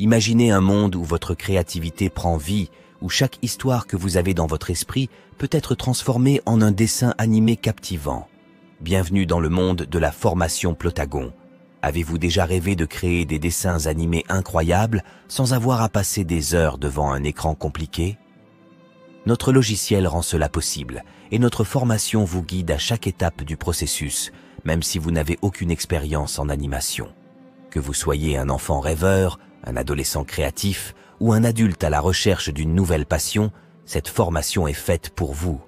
Imaginez un monde où votre créativité prend vie, où chaque histoire que vous avez dans votre esprit peut être transformée en un dessin animé captivant. Bienvenue dans le monde de la formation Plotagon. Avez-vous déjà rêvé de créer des dessins animés incroyables sans avoir à passer des heures devant un écran compliqué? Notre logiciel rend cela possible et notre formation vous guide à chaque étape du processus, même si vous n'avez aucune expérience en animation. Que vous soyez un enfant rêveur, un adolescent créatif ou un adulte à la recherche d'une nouvelle passion, cette formation est faite pour vous.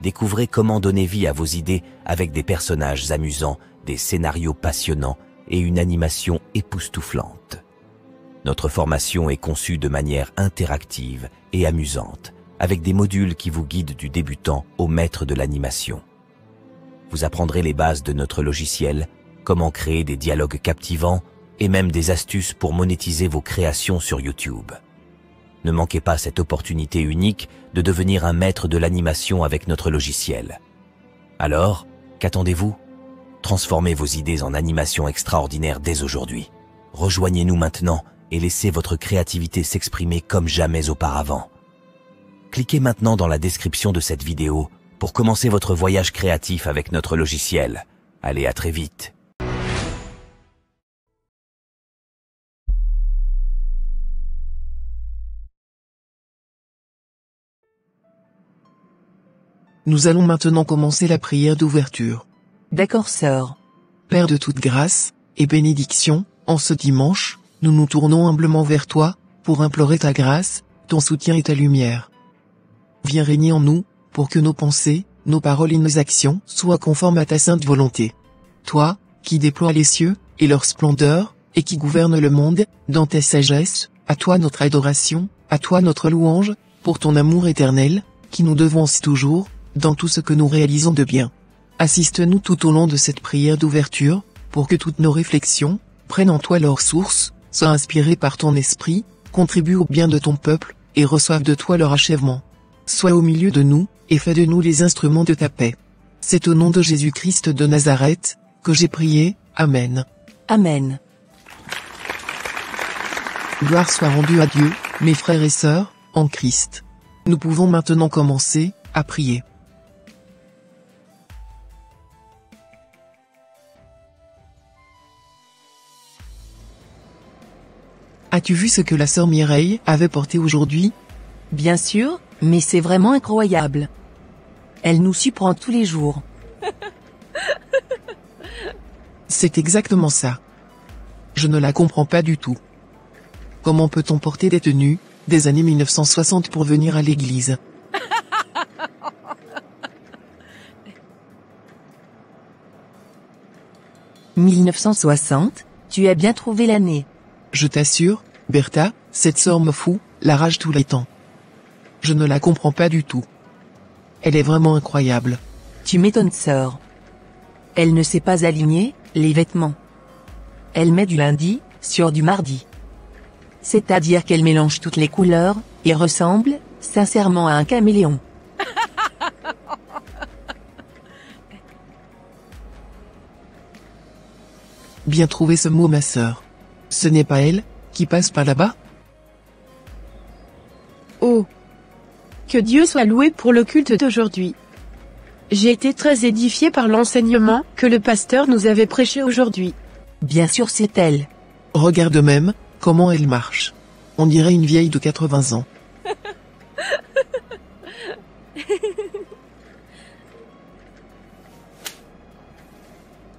Découvrez comment donner vie à vos idées avec des personnages amusants, des scénarios passionnants et une animation époustouflante. Notre formation est conçue de manière interactive et amusante, avec des modules qui vous guident du débutant au maître de l'animation. Vous apprendrez les bases de notre logiciel, comment créer des dialogues captivants et même des astuces pour monétiser vos créations sur YouTube. Ne manquez pas cette opportunité unique de devenir un maître de l'animation avec notre logiciel. Alors, qu'attendez-vous? Transformez vos idées en animation extraordinaire dès aujourd'hui. Rejoignez-nous maintenant et laissez votre créativité s'exprimer comme jamais auparavant. Cliquez maintenant dans la description de cette vidéo pour commencer votre voyage créatif avec notre logiciel. Allez, à très vite. Nous allons maintenant commencer la prière d'ouverture. D'accord, sœur. Père de toute grâce et bénédiction, en ce dimanche, nous nous tournons humblement vers toi, pour implorer ta grâce, ton soutien et ta lumière. Viens régner en nous, pour que nos pensées, nos paroles et nos actions soient conformes à ta sainte volonté. Toi, qui déploies les cieux, et leur splendeur, et qui gouvernes le monde, dans ta sagesse, à toi notre adoration, à toi notre louange, pour ton amour éternel, qui nous devance toujours, dans tout ce que nous réalisons de bien. Assiste-nous tout au long de cette prière d'ouverture, pour que toutes nos réflexions prennent en toi leur source, soient inspirées par ton esprit, contribuent au bien de ton peuple, et reçoivent de toi leur achèvement. Sois au milieu de nous, et fais de nous les instruments de ta paix. C'est au nom de Jésus-Christ de Nazareth, que j'ai prié, Amen. Amen. Gloire soit rendue à Dieu, mes frères et sœurs, en Christ. Nous pouvons maintenant commencer à prier. As-tu vu ce que la sœur Mireille avait porté aujourd'hui? Bien sûr, mais c'est vraiment incroyable. Elle nous surprend tous les jours. C'est exactement ça. Je ne la comprends pas du tout. Comment peut-on porter des tenues des années 1960 pour venir à l'église? « 1960, tu as bien trouvé l'année. » Je t'assure, Bertha, cette sœur me fout la rage tous les temps. Je ne la comprends pas du tout. Elle est vraiment incroyable. Tu m'étonnes, sœur. Elle ne sait pas aligner les vêtements. Elle met du lundi sur du mardi. C'est-à-dire qu'elle mélange toutes les couleurs et ressemble, sincèrement, à un caméléon. Bien trouvé ce mot, ma sœur. Ce n'est pas elle qui passe par là-bas? Oh! Que Dieu soit loué pour le culte d'aujourd'hui. J'ai été très édifié par l'enseignement que le pasteur nous avait prêché aujourd'hui. Bien sûr, c'est elle. Regarde même comment elle marche. On dirait une vieille de 80 ans.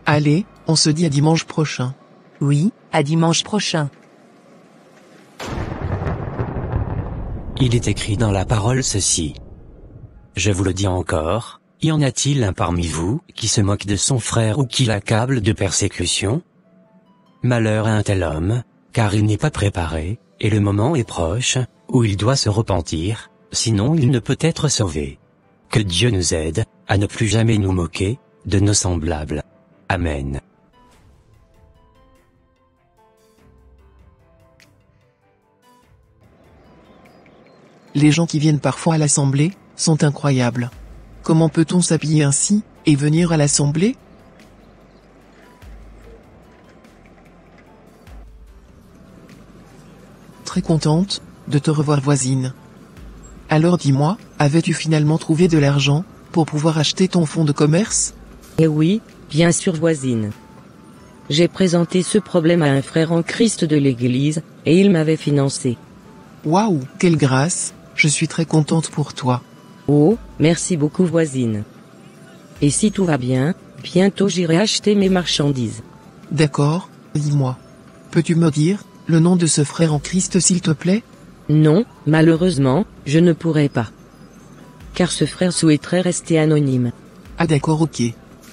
Allez, on se dit à dimanche prochain. Oui, à dimanche prochain. Il est écrit dans la parole ceci. Je vous le dis encore, y en a-t-il un parmi vous qui se moque de son frère ou qui l'accable de persécution? Malheur à un tel homme, car il n'est pas préparé, et le moment est proche, où il doit se repentir, sinon il ne peut être sauvé. Que Dieu nous aide, à ne plus jamais nous moquer de nos semblables. Amen. Les gens qui viennent parfois à l'assemblée sont incroyables. Comment peut-on s'habiller ainsi et venir à l'assemblée? très contente de te revoir voisine. Alors dis-moi, avais-tu finalement trouvé de l'argent pour pouvoir acheter ton fonds de commerce? Eh oui, bien sûr voisine. J'ai présenté ce problème à un frère en Christ de l'église, et il m'avait financé. Waouh, quelle grâce, je suis très contente pour toi. Oh, merci beaucoup voisine. Et si tout va bien, bientôt j'irai acheter mes marchandises. D'accord, dis-moi. Peux-tu me dire le nom de ce frère en Christ s'il te plaît? Non, malheureusement, je ne pourrai pas. Car ce frère souhaiterait rester anonyme. Ah d'accord, ok.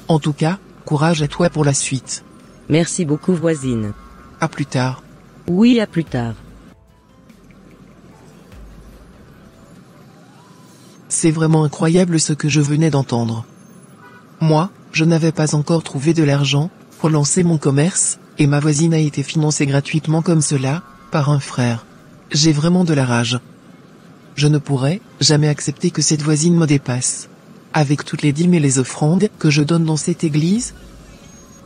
En tout cas, courage à toi pour la suite. Merci beaucoup voisine. À plus tard. Oui, à plus tard. C'est vraiment incroyable ce que je venais d'entendre. Moi, je n'avais pas encore trouvé de l'argent pour lancer mon commerce, et ma voisine a été financée gratuitement comme cela, par un frère. J'ai vraiment de la rage. Je ne pourrais jamais accepter que cette voisine me dépasse. Avec toutes les dîmes et les offrandes que je donne dans cette église,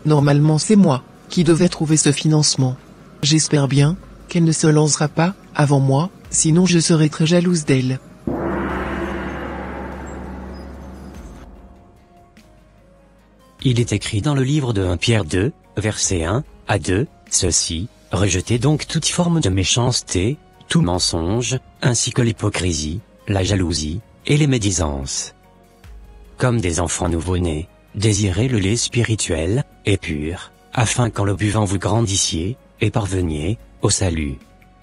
normalement c'est moi qui devais trouver ce financement. J'espère bien qu'elle ne se lancera pas avant moi, sinon je serai très jalouse d'elle. Il est écrit dans le livre de 1 Pierre 2, verset 1 à 2, ceci, rejetez donc toute forme de méchanceté, tout mensonge, ainsi que l'hypocrisie, la jalousie, et les médisances. Comme des enfants nouveau-nés, désirez le lait spirituel, et pur, afin qu'en le buvant vous grandissiez, et parveniez, au salut.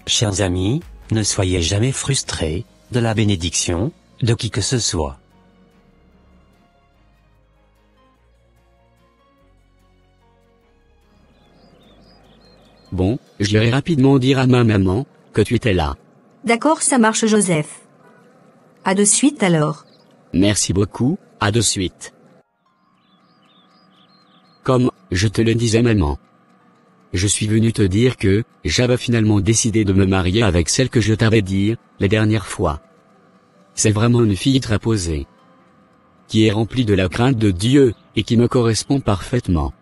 Chers amis, ne soyez jamais frustrés, de la bénédiction, de qui que ce soit. Bon, j'irai rapidement dire à ma maman que tu étais là. D'accord, ça marche Joseph. À de suite alors. Merci beaucoup, à de suite. Comme je te le disais maman. Je suis venu te dire que j'avais finalement décidé de me marier avec celle que je t'avais dit la dernière fois. C'est vraiment une fille très posée, qui est remplie de la crainte de Dieu et qui me correspond parfaitement.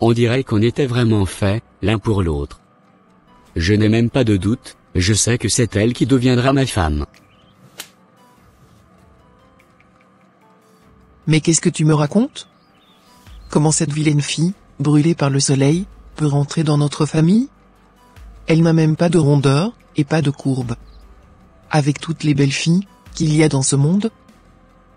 On dirait qu'on était vraiment faits l'un pour l'autre. Je n'ai même pas de doute, je sais que c'est elle qui deviendra ma femme. Mais qu'est-ce que tu me racontes? Comment cette vilaine fille, brûlée par le soleil, peut rentrer dans notre famille? Elle n'a même pas de rondeur, et pas de courbe. Avec toutes les belles filles qu'il y a dans ce monde,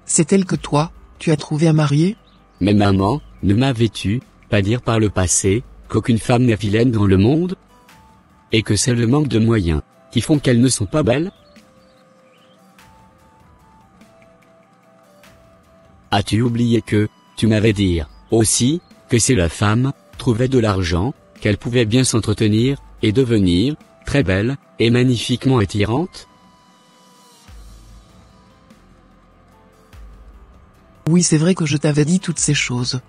c'est elle que toi, tu as trouvé à marier? Mais maman, ne m'avais-tu pas dire par le passé qu'aucune femme n'est vilaine dans le monde? Et que c'est le manque de moyens qui font qu'elles ne sont pas belles? As-tu oublié que tu m'avais dit aussi que si la femme trouvait de l'argent, qu'elle pouvait bien s'entretenir et devenir très belle et magnifiquement attirante? Oui, c'est vrai que je t'avais dit toutes ces choses.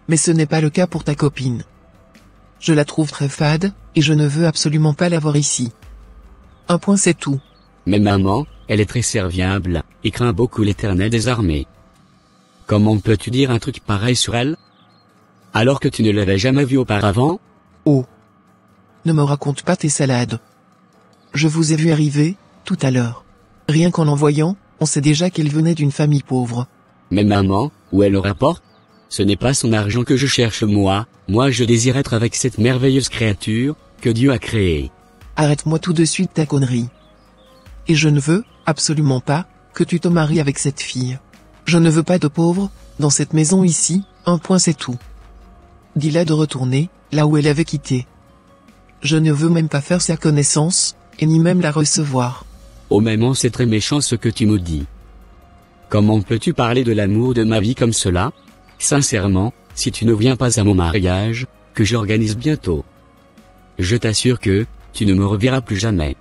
Mais ce n'est pas le cas pour ta copine. Je la trouve très fade, et je ne veux absolument pas la voir ici. Un point c'est tout. Mais maman, elle est très serviable, et craint beaucoup l'Éternel des armées. Comment peux-tu dire un truc pareil sur elle? Alors que tu ne l'avais jamais vue auparavant? Oh. Ne me raconte pas tes salades. Je vous ai vu arriver, tout à l'heure. Rien qu'en voyant, on sait déjà qu'elle venait d'une famille pauvre. Mais maman, où elle le rapporte? Ce n'est pas son argent que je cherche moi je désire être avec cette merveilleuse créature, que Dieu a créée. Arrête-moi tout de suite ta connerie. Et je ne veux, absolument pas, que tu te maries avec cette fille. Je ne veux pas de pauvres, dans cette maison ici, un point c'est tout. Dis-la de retourner, là où elle avait quitté. Je ne veux même pas faire sa connaissance, et ni même la recevoir. Oh maman, c'est très méchant ce que tu me dis. Comment peux-tu parler de l'amour de ma vie comme cela? Sincèrement, si tu ne viens pas à mon mariage, que j'organise bientôt, je t'assure que tu ne me reverras plus jamais.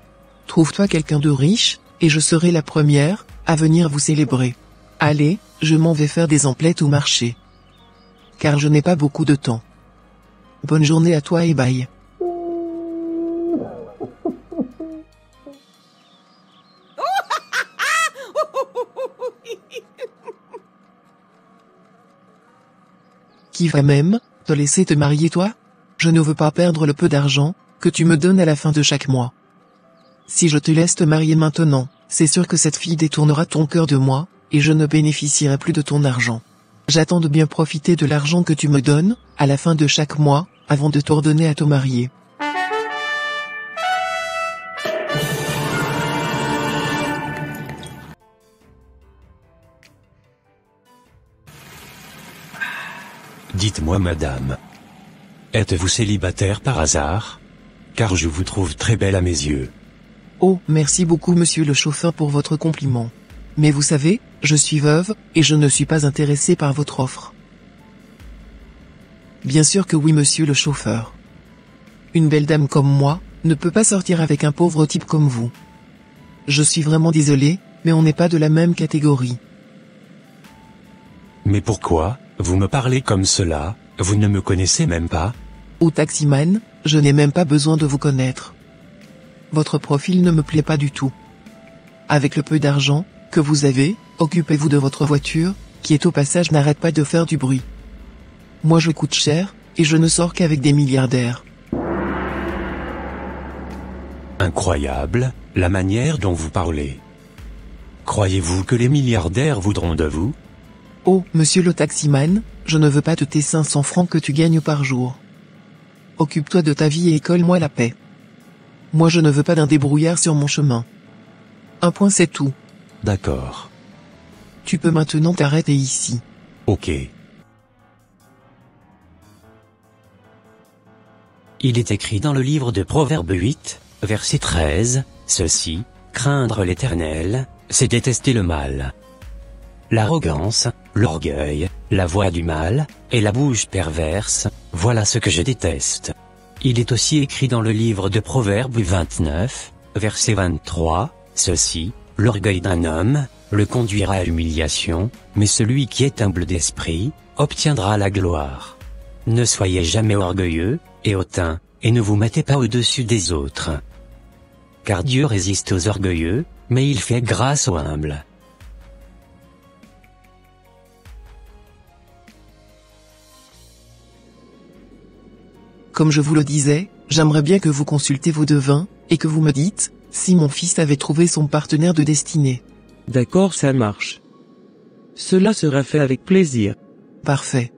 Trouve-toi quelqu'un de riche, et je serai la première à venir vous célébrer. Allez, je m'en vais faire des emplettes au marché. Car je n'ai pas beaucoup de temps. Bonne journée à toi et bye. Qui va même te laisser te marier toi? Je ne veux pas perdre le peu d'argent que tu me donnes à la fin de chaque mois. Si je te laisse te marier maintenant, c'est sûr que cette fille détournera ton cœur de moi, et je ne bénéficierai plus de ton argent. J'attends de bien profiter de l'argent que tu me donnes, à la fin de chaque mois, avant de t'ordonner à te marier. Dites-moi madame. Êtes-vous célibataire par hasard? Car je vous trouve très belle à mes yeux. Oh, merci beaucoup monsieur le chauffeur pour votre compliment. Mais vous savez, je suis veuve, et je ne suis pas intéressée par votre offre. Bien sûr que oui monsieur le chauffeur. Une belle dame comme moi, ne peut pas sortir avec un pauvre type comme vous. Je suis vraiment désolé, mais on n'est pas de la même catégorie. Mais pourquoi, vous me parlez comme cela, vous ne me connaissez même pas? Au taximan, je n'ai même pas besoin de vous connaître. Votre profil ne me plaît pas du tout. Avec le peu d'argent que vous avez, occupez-vous de votre voiture, qui est au passage n'arrête pas de faire du bruit. Moi je coûte cher, et je ne sors qu'avec des milliardaires. Incroyable, la manière dont vous parlez. Croyez-vous que les milliardaires voudront de vous? Oh, monsieur le taximan, je ne veux pas de tes 500 francs que tu gagnes par jour. Occupe-toi de ta vie et colle-moi la paix. Moi je ne veux pas d'un débrouillard sur mon chemin. Un point c'est tout. D'accord. Tu peux maintenant t'arrêter ici. Ok. Il est écrit dans le livre de Proverbes 8, verset 13, ceci, craindre l'Éternel, c'est détester le mal. L'arrogance, l'orgueil, la voix du mal, et la bouche perverse, voilà ce que je déteste. Il est aussi écrit dans le livre de Proverbes 29, verset 23, ceci, l'orgueil d'un homme, le conduira à l'humiliation, mais celui qui est humble d'esprit, obtiendra la gloire. Ne soyez jamais orgueilleux, et hautain, et ne vous mettez pas au-dessus des autres. Car Dieu résiste aux orgueilleux, mais il fait grâce aux humbles. Comme je vous le disais, j'aimerais bien que vous consultez vos devins, et que vous me dites, si mon fils avait trouvé son partenaire de destinée. D'accord, ça marche. Cela sera fait avec plaisir. Parfait.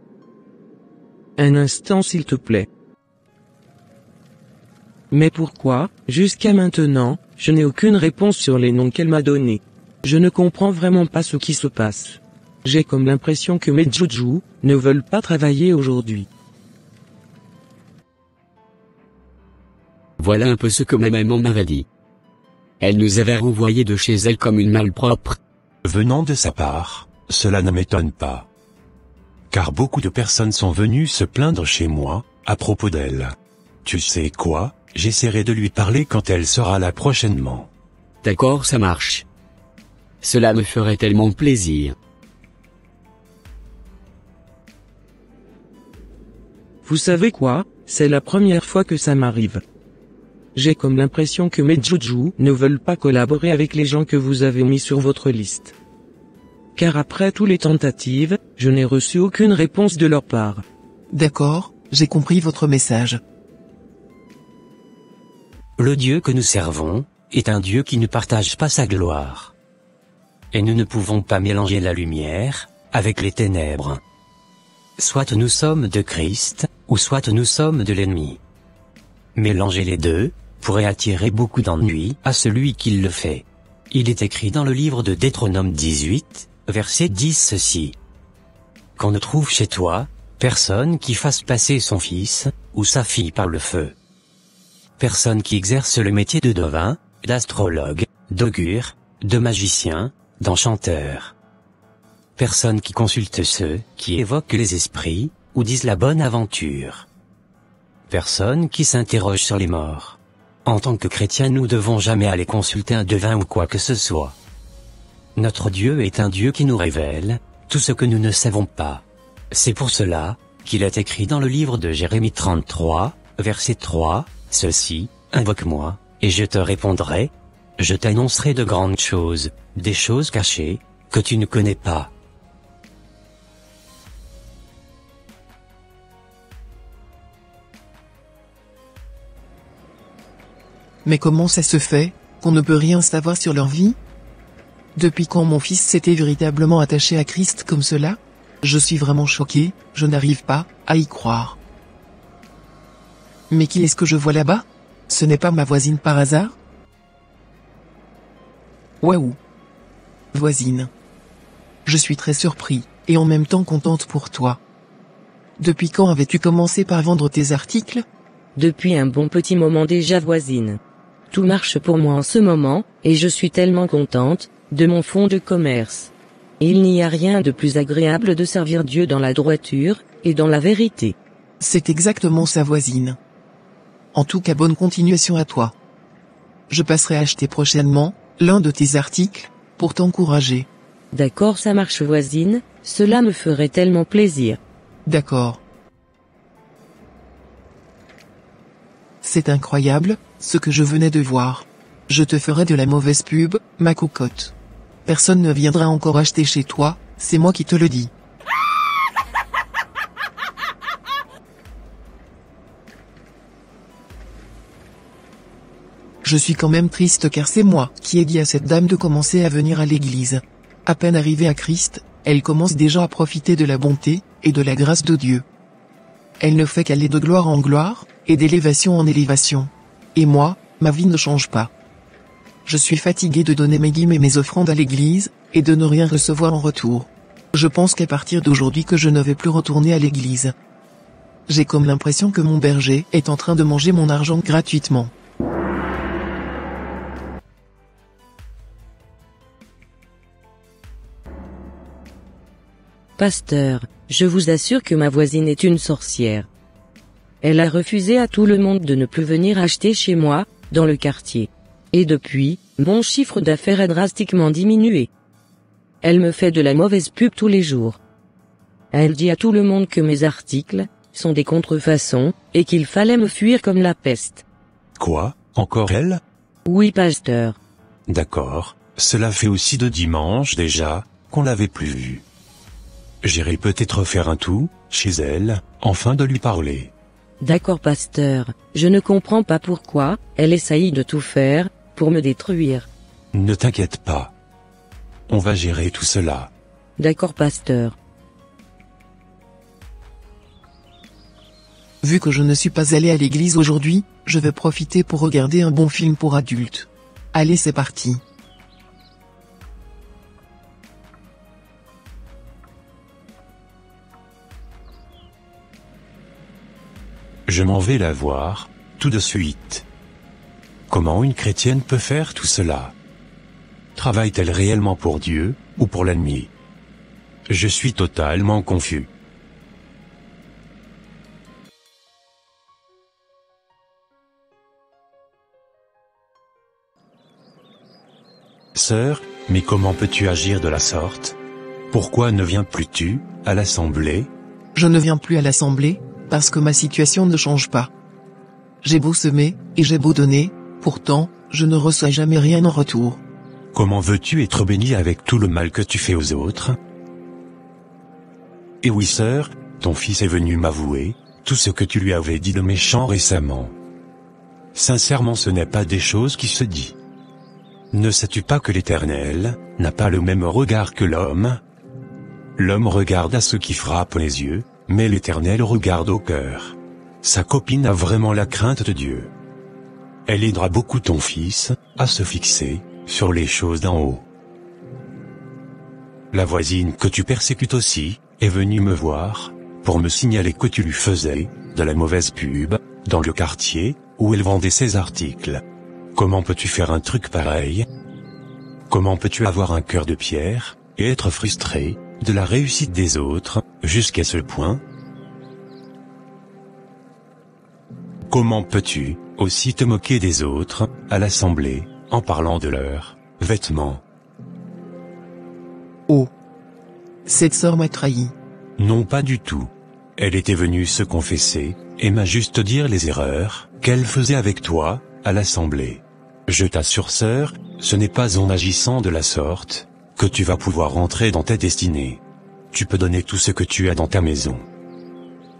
Un instant s'il te plaît. Mais pourquoi, jusqu'à maintenant, je n'ai aucune réponse sur les noms qu'elle m'a donnés. Je ne comprends vraiment pas ce qui se passe. J'ai comme l'impression que mes Joujou ne veulent pas travailler aujourd'hui. Voilà un peu ce que ma maman m'avait dit. Elle nous avait renvoyés de chez elle comme une malpropre. Venant de sa part, cela ne m'étonne pas. Car beaucoup de personnes sont venues se plaindre chez moi, à propos d'elle. Tu sais quoi, j'essaierai de lui parler quand elle sera là prochainement. D'accord, ça marche. Cela me ferait tellement plaisir. Vous savez quoi, c'est la première fois que ça m'arrive. J'ai comme l'impression que mes Joujou ne veulent pas collaborer avec les gens que vous avez mis sur votre liste. Car après toutes les tentatives, je n'ai reçu aucune réponse de leur part. D'accord, j'ai compris votre message. Le Dieu que nous servons, est un Dieu qui ne partage pas sa gloire. Et nous ne pouvons pas mélanger la lumière, avec les ténèbres. Soit nous sommes de Christ, ou soit nous sommes de l'ennemi. Mélanger les deux, pourrait attirer beaucoup d'ennuis à celui qui le fait. Il est écrit dans le livre de Deutéronome 18, verset 10 ceci. Qu'on ne trouve chez toi, personne qui fasse passer son fils, ou sa fille par le feu. Personne qui exerce le métier de devin, d'astrologue, d'augure, de magicien, d'enchanteur. Personne qui consulte ceux qui évoquent les esprits, ou disent la bonne aventure. Personne qui s'interroge sur les morts. En tant que chrétiens, nous devons jamais aller consulter un devin ou quoi que ce soit. Notre Dieu est un Dieu qui nous révèle tout ce que nous ne savons pas. C'est pour cela qu'il est écrit dans le livre de Jérémie 33, verset 3, ceci, invoque-moi, et je te répondrai. Je t'annoncerai de grandes choses, des choses cachées, que tu ne connais pas. Mais comment ça se fait, qu'on ne peut rien savoir sur leur vie? Depuis quand mon fils s'était véritablement attaché à Christ comme cela? Je suis vraiment choqué, je n'arrive pas à y croire. Mais qui est-ce que je vois là-bas? Ce n'est pas ma voisine par hasard? Waouh! Voisine. Je suis très surpris, et en même temps contente pour toi. Depuis quand avais-tu commencé par vendre tes articles? Depuis un bon petit moment déjà, voisine. Tout marche pour moi en ce moment, et je suis tellement contente, de mon fonds de commerce. Il n'y a rien de plus agréable de servir Dieu dans la droiture, et dans la vérité. C'est exactement ça, voisine. En tout cas, bonne continuation à toi. Je passerai acheter prochainement l'un de tes articles, pour t'encourager. D'accord, ça marche, voisine, cela me ferait tellement plaisir. D'accord. C'est incroyable, ce que je venais de voir. Je te ferai de la mauvaise pub, ma cocotte. Personne ne viendra encore acheter chez toi, c'est moi qui te le dis. Je suis quand même triste car c'est moi qui ai dit à cette dame de commencer à venir à l'église. À peine arrivée à Christ, elle commence déjà à profiter de la bonté et de la grâce de Dieu. Elle ne fait qu'aller de gloire en gloire, et d'élévation en élévation. Et moi, ma vie ne change pas. Je suis fatigué de donner mes dîmes et mes offrandes à l'église, et de ne rien recevoir en retour. Je pense qu'à partir d'aujourd'hui que je ne vais plus retourner à l'église. J'ai comme l'impression que mon berger est en train de manger mon argent gratuitement. Pasteur, je vous assure que ma voisine est une sorcière. Elle a refusé à tout le monde de ne plus venir acheter chez moi, dans le quartier. Et depuis, mon chiffre d'affaires a drastiquement diminué. Elle me fait de la mauvaise pub tous les jours. Elle dit à tout le monde que mes articles sont des contrefaçons, et qu'il fallait me fuir comme la peste. Quoi? Encore elle? Oui, pasteur. D'accord, cela fait aussi 2 dimanches déjà, qu'on l'avait plus vue. J'irai peut-être faire un tour, chez elle, afin de lui parler. D'accord, pasteur, je ne comprends pas pourquoi elle essaye de tout faire pour me détruire. Ne t'inquiète pas. On va gérer tout cela. D'accord, pasteur. Vu que je ne suis pas allé à l'église aujourd'hui, je vais profiter pour regarder un bon film pour adultes. Allez, c'est parti. Je m'en vais la voir, tout de suite. Comment une chrétienne peut faire tout cela? Travaille-t-elle réellement pour Dieu, ou pour l'ennemi? Je suis totalement confus. Sœur, mais comment peux-tu agir de la sorte? Pourquoi ne viens plus-tu à l'assemblée? Je ne viens plus à l'assemblée, parce que ma situation ne change pas. J'ai beau semer, et j'ai beau donner, pourtant, je ne reçois jamais rien en retour. Comment veux-tu être béni avec tout le mal que tu fais aux autres? Et oui, sœur, ton fils est venu m'avouer tout ce que tu lui avais dit de méchant récemment. Sincèrement, ce n'est pas des choses qui se disent. Ne sais-tu pas que l'Éternel n'a pas le même regard que l'homme? L'homme regarde à ce qui frappe les yeux, mais l'Éternel regarde au cœur. Sa copine a vraiment la crainte de Dieu. Elle aidera beaucoup ton fils à se fixer sur les choses d'en haut. La voisine que tu persécutes aussi est venue me voir pour me signaler que tu lui faisais de la mauvaise pub dans le quartier où elle vendait ses articles. Comment peux-tu faire un truc pareil? Comment peux-tu avoir un cœur de pierre et être frustré de la réussite des autres jusqu'à ce point? Comment peux-tu aussi te moquer des autres à l'assemblée en parlant de leurs vêtements? Oh! Cette sœur m'a trahi. Non, pas du tout. Elle était venue se confesser et m'a juste dire les erreurs qu'elle faisait avec toi à l'assemblée. Je t'assure, sœur, ce n'est pas en agissant de la sorte que tu vas pouvoir rentrer dans ta destinée. Tu peux donner tout ce que tu as dans ta maison.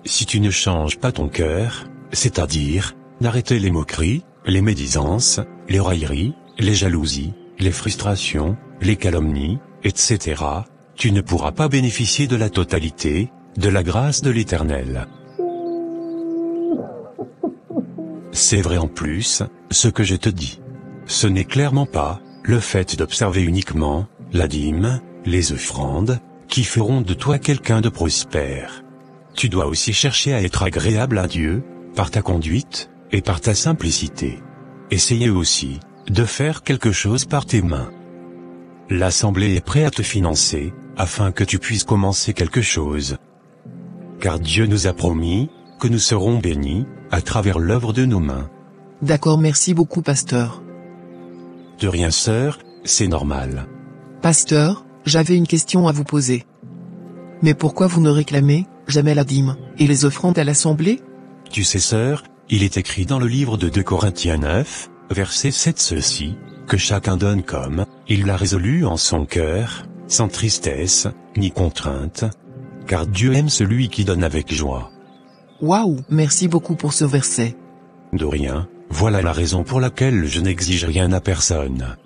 Si tu ne changes pas ton cœur, c'est-à-dire d'arrêter les moqueries, les médisances, les railleries, les jalousies, les frustrations, les calomnies, etc., tu ne pourras pas bénéficier de la totalité, de la grâce de l'Éternel. C'est vrai en plus, ce que je te dis. Ce n'est clairement pas le fait d'observer uniquement la dîme, les offrandes, qui feront de toi quelqu'un de prospère. Tu dois aussi chercher à être agréable à Dieu, par ta conduite, et par ta simplicité. Essayez aussi de faire quelque chose par tes mains. L'Assemblée est prête à te financer, afin que tu puisses commencer quelque chose. Car Dieu nous a promis que nous serons bénis à travers l'œuvre de nos mains. D'accord, merci beaucoup, pasteur. De rien, sœur, c'est normal. Pasteur, j'avais une question à vous poser. Mais pourquoi vous ne réclamez jamais la dîme et les offrandes à l'Assemblée? Tu sais, sœur, il est écrit dans le livre de 2 Corinthiens 9, verset 7 ceci, que chacun donne comme il l'a résolu en son cœur, sans tristesse, ni contrainte, car Dieu aime celui qui donne avec joie. Waouh, merci beaucoup pour ce verset. De rien, voilà la raison pour laquelle je n'exige rien à personne.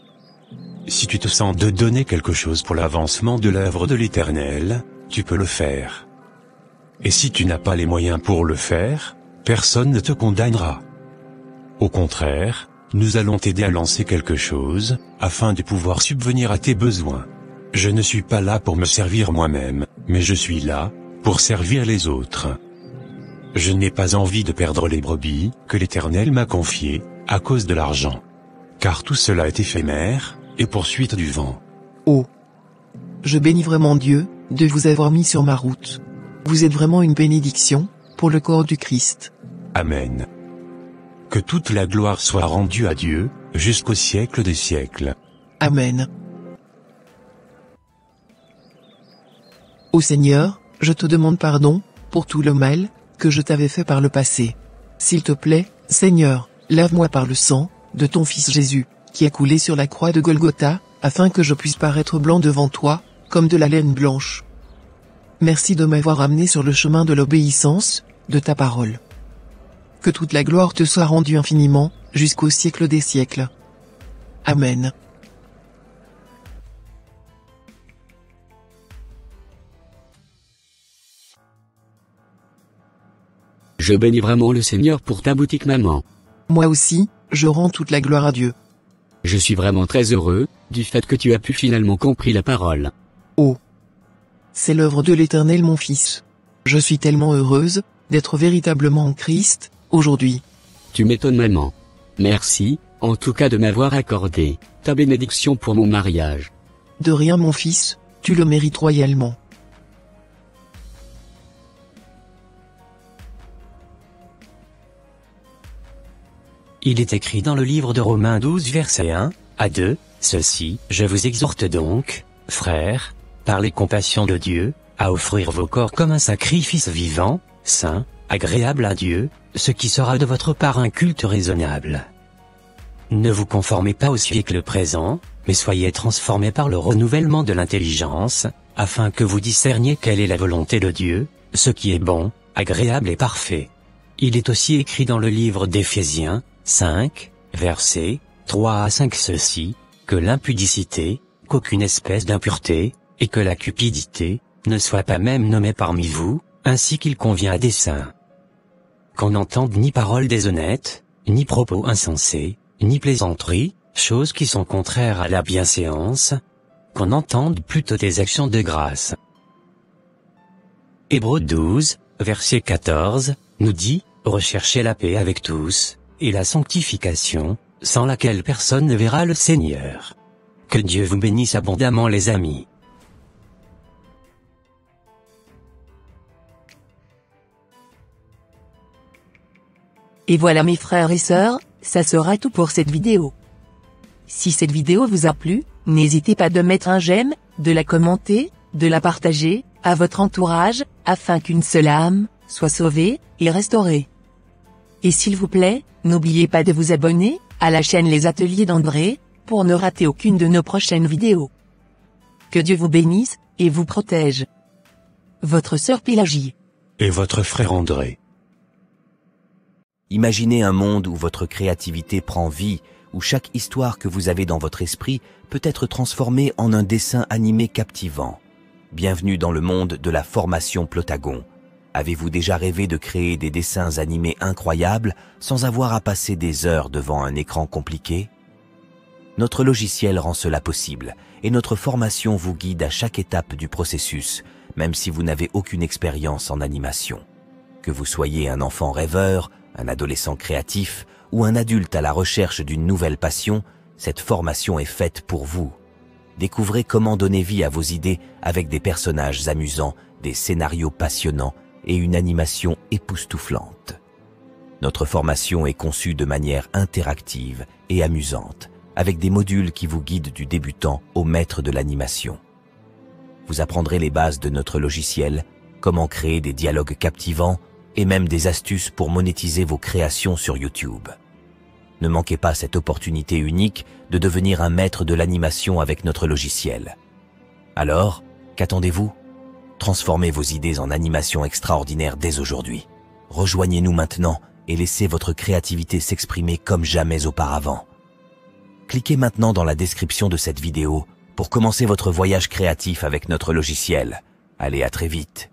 Si tu te sens de donner quelque chose pour l'avancement de l'œuvre de l'Éternel, tu peux le faire. Et si tu n'as pas les moyens pour le faire, personne ne te condamnera. Au contraire, nous allons t'aider à lancer quelque chose, afin de pouvoir subvenir à tes besoins. Je ne suis pas là pour me servir moi-même, mais je suis là pour servir les autres. Je n'ai pas envie de perdre les brebis que l'Éternel m'a confiées, à cause de l'argent. Car tout cela est éphémère, et poursuite du vent. Oh! Je bénis vraiment Dieu, de vous avoir mis sur ma route. Vous êtes vraiment une bénédiction, pour le corps du Christ. Amen. Que toute la gloire soit rendue à Dieu, jusqu'au siècle des siècles. Amen. Ô Seigneur, je te demande pardon, pour tout le mal, que je t'avais fait par le passé. S'il te plaît, Seigneur, lave-moi par le sang de ton Fils Jésus, qui a coulé sur la croix de Golgotha, afin que je puisse paraître blanc devant toi, comme de la laine blanche. Merci de m'avoir amené sur le chemin de l'obéissance, de ta parole. Que toute la gloire te soit rendue infiniment, jusqu'au siècle des siècles. Amen. Je bénis vraiment le Seigneur pour ta boutique maman. Moi aussi, je rends toute la gloire à Dieu. Je suis vraiment très heureux, du fait que tu as pu finalement compris la parole. Oh! C'est l'œuvre de l'Éternel mon fils. Je suis tellement heureuse, d'être véritablement en Christ, aujourd'hui. Tu m'étonnes maman. Merci, en tout cas de m'avoir accordé ta bénédiction pour mon mariage. De rien mon fils, tu le mérites royalement. Il est écrit dans le livre de Romains 12 verset 1 à 2, ceci, je vous exhorte donc, frères, par les compassions de Dieu, à offrir vos corps comme un sacrifice vivant, saint, agréable à Dieu, ce qui sera de votre part un culte raisonnable. Ne vous conformez pas au siècle présent, mais soyez transformés par le renouvellement de l'intelligence, afin que vous discerniez quelle est la volonté de Dieu, ce qui est bon, agréable et parfait. Il est aussi écrit dans le livre d'Éphésiens, 5, versets 3 à 5 ceci, que l'impudicité, qu'aucune espèce d'impureté, et que la cupidité, ne soit pas même nommée parmi vous, ainsi qu'il convient à des saints. Qu'on n'entende ni paroles déshonnêtes, ni propos insensés, ni plaisanteries, choses qui sont contraires à la bienséance, qu'on entende plutôt des actions de grâce. Hébreux 12, verset 14, nous dit, recherchez la paix avec tous, et la sanctification, sans laquelle personne ne verra le Seigneur. Que Dieu vous bénisse abondamment les amis. Et voilà mes frères et sœurs, ça sera tout pour cette vidéo. Si cette vidéo vous a plu, n'hésitez pas de mettre un j'aime, de la commenter, de la partager, à votre entourage, afin qu'une seule âme, soit sauvée, et restaurée. Et s'il vous plaît, n'oubliez pas de vous abonner, à la chaîne Les Ateliers d'André, pour ne rater aucune de nos prochaines vidéos. Que Dieu vous bénisse, et vous protège. Votre sœur Pélagie. Et votre frère André. Imaginez un monde où votre créativité prend vie, où chaque histoire que vous avez dans votre esprit peut être transformée en un dessin animé captivant. Bienvenue dans le monde de la formation Plotagon. Avez-vous déjà rêvé de créer des dessins animés incroyables sans avoir à passer des heures devant un écran compliqué? Notre logiciel rend cela possible et notre formation vous guide à chaque étape du processus, même si vous n'avez aucune expérience en animation. Que vous soyez un enfant rêveur, un adolescent créatif ou un adulte à la recherche d'une nouvelle passion, cette formation est faite pour vous. Découvrez comment donner vie à vos idées avec des personnages amusants, des scénarios passionnants et une animation époustouflante. Notre formation est conçue de manière interactive et amusante, avec des modules qui vous guident du débutant au maître de l'animation. Vous apprendrez les bases de notre logiciel, comment créer des dialogues captivants et même des astuces pour monétiser vos créations sur YouTube. Ne manquez pas cette opportunité unique de devenir un maître de l'animation avec notre logiciel. Alors, qu'attendez-vous? Transformez vos idées en animation extraordinaire dès aujourd'hui. Rejoignez-nous maintenant et laissez votre créativité s'exprimer comme jamais auparavant. Cliquez maintenant dans la description de cette vidéo pour commencer votre voyage créatif avec notre logiciel. Allez, à très vite.